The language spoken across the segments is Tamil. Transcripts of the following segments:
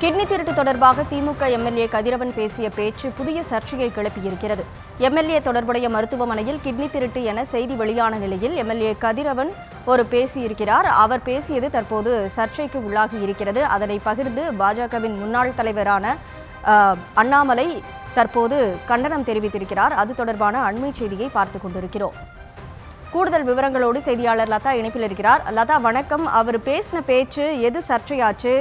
கிட்னி திருட்டு தொடர்பாக திமுக எம்எல்ஏ கதிரவன் பேசிய பேச்சு புதிய சர்ச்சையை கிளப்பியிருக்கிறது. எம்எல்ஏ தொடர்புடைய மருத்துவமனையில் கிட்னி திருட்டு என செய்தி வெளியான நிலையில் எம்எல்ஏ கதிரவன் பேசியிருக்கிறார். அவர் பேசியது தற்போது சர்ச்சைக்கு உள்ளாகி இருக்கிறது. அதனை பகிர்ந்து பாஜகவின் முன்னாள் தலைவரான அண்ணாமலை தற்போது கண்டனம் தெரிவித்திருக்கிறார். அது தொடர்பான அண்மை செய்தியை பார்த்துக் கொண்டிருக்கிறோம். கூடுதல் விவரங்களோடு செய்தியாளர் லதா இணைப்பில் இருக்கிறார். லதா, வணக்கம். அவர் பேசின பேச்சு எது சர்ச்சையாச்சு?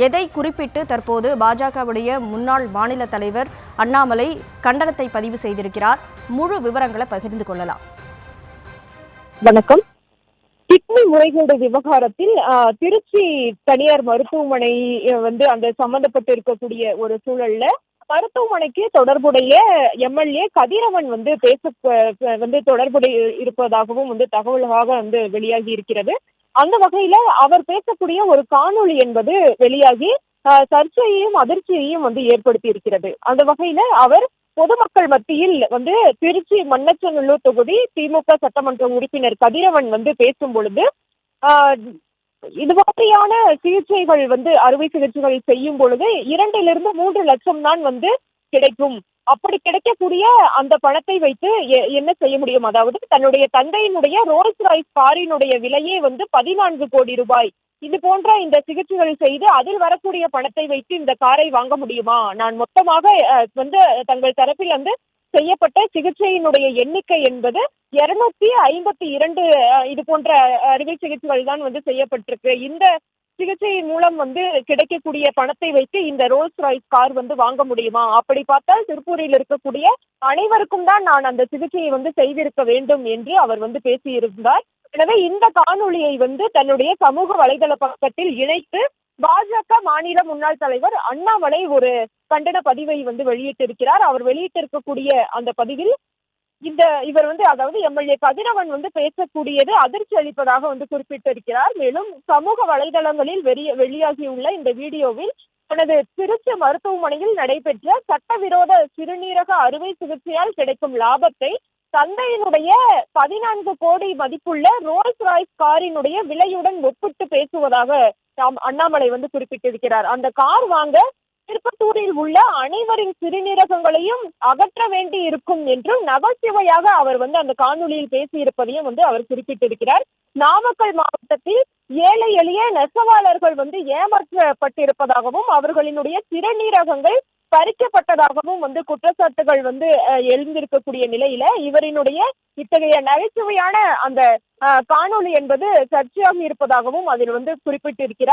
எதை குறிப்பிட்டு தற்போது பாஜகவுடைய முன்னாள் மாநில தலைவர் அண்ணாமலை கண்டனத்தை பதிவு செய்திருக்கிறார்? முழு விவரங்களை பகிர்ந்து கொள்ளலாம். வணக்கம். கிட்னி முறைகேடு விவகாரத்தில் திருச்சி தனியார் மருத்துவமனை அந்த சம்பந்தப்பட்டு இருக்கக்கூடிய ஒரு சூழல்ல மருத்துவமனைக்கு தொடர்புடைய எம்எல்ஏ கதிரவன் தொடர்புடைய இருப்பதாகவும் தகவலாக வெளியாகி இருக்கிறது. அந்த வகையில அவர் பேசக்கூடிய ஒரு காணொளி என்பது வெளியாகி சர்ச்சையையும் அதிர்ச்சியையும் ஏற்படுத்தி இருக்கிறது. அந்த வகையில அவர் பொதுமக்கள் மத்தியில் திருச்சி மண்ணச்சநல்லூர் தொகுதி திமுக சட்டமன்ற உறுப்பினர் கதிரவன் பேசும் பொழுது இது மாதிரியான சிகிச்சைகள் அறுவை சிகிச்சைகள் செய்யும் பொழுது 2-3 லட்சம் தான் கிடைக்கும். அப்படி கிடைக்கக்கூடிய அந்த பணத்தை வைத்து என்ன செய்ய முடியும்? அதாவது தன்னுடைய தந்தையினுடைய ரோல்ஸ் ராய்ஸ் காரினுடைய விலையே 14 கோடி ரூபாய். இது போன்ற இந்த சிகிச்சைகள் செய்து அதில் வரக்கூடிய பணத்தை வைத்து இந்த காரை வாங்க முடியுமா? நான் மொத்தமாக தங்கள் தரப்பில் செய்யப்பட்ட சிகிச்சையினுடைய எண்ணிக்கை என்பது 252 இது போன்ற அறுவை சிகிச்சைகள் தான் செய்யப்பட்டிருக்கு. இந்த சிகிச்சையின் மூலம் கிடைக்கக்கூடிய பணத்தை வைத்து இந்த ரோல்ஸ் ராய்ஸ் கார் வாங்க முடியுமா? அப்படி பார்த்தால் திருப்பூரில் இருக்கக்கூடிய அனைவருக்கும் தான் நான் அந்த சிகிச்சையை செய்திருக்க வேண்டும் என்று அவர் பேசியிருந்தார். எனவே இந்த காணொளியை தன்னுடைய சமூக வலைதள பக்கத்தில் இணைத்து பாஜக மாநில முன்னாள் தலைவர் அண்ணாமலை ஒரு கண்டன பதிவை வெளியிட்டிருக்கிறார். அவர் வெளியிட்டிருக்கக்கூடிய அந்த பதிவில் இவர் அதாவது எம்எல்ஏ கதிரவன் பேசக்கூடியது அதிர்ச்சி அளிப்பதாக குறிப்பிட்டிருக்கிறார். மேலும் சமூக வலைதளங்களில் வெளியாகியுள்ள இந்த வீடியோவில் தனது திருச்சி மருத்துவமனையில் நடைபெற்ற சட்டவிரோத சிறுநீரக அறுவை சிகிச்சையால் கிடைக்கும் லாபத்தை தந்தையினுடைய 14 கோடி மதிப்புள்ள ரோல்ஸ் ராய்ஸ் காரினுடைய விலையுடன் ஒப்பிட்டு பேசுவதாக அண்ணாமலை குறிப்பிட்டிருக்கிறார். அந்த கார் வாங்க திருப்பத்தூரில் உள்ள அனைவரின் சிறுநீரகங்களையும் அகற்ற வேண்டி இருக்கும் என்றும் நகைச்சுவையாக அவர் அந்த காணொலியில் பேசியிருப்பதையும் அவர் குறிப்பிட்டிருக்கிறார். நாமக்கல் மாவட்டத்தில் ஏழை எளிய நெசவாளர்கள் ஏமாற்றப்பட்டிருப்பதாகவும் அவர்களினுடைய சிறுநீரகங்கள் பறிக்கப்பட்டதாகவும் குற்றச்சாட்டுகள் எழுந்திருக்கக்கூடிய நிலையில இவரினுடைய இத்தகைய நகைச்சுவையான அந்த காணொலி என்பது சர்ச்சையாக இருப்பதாகவும் அதில் குறிப்பிட்டிருக்கிறார்.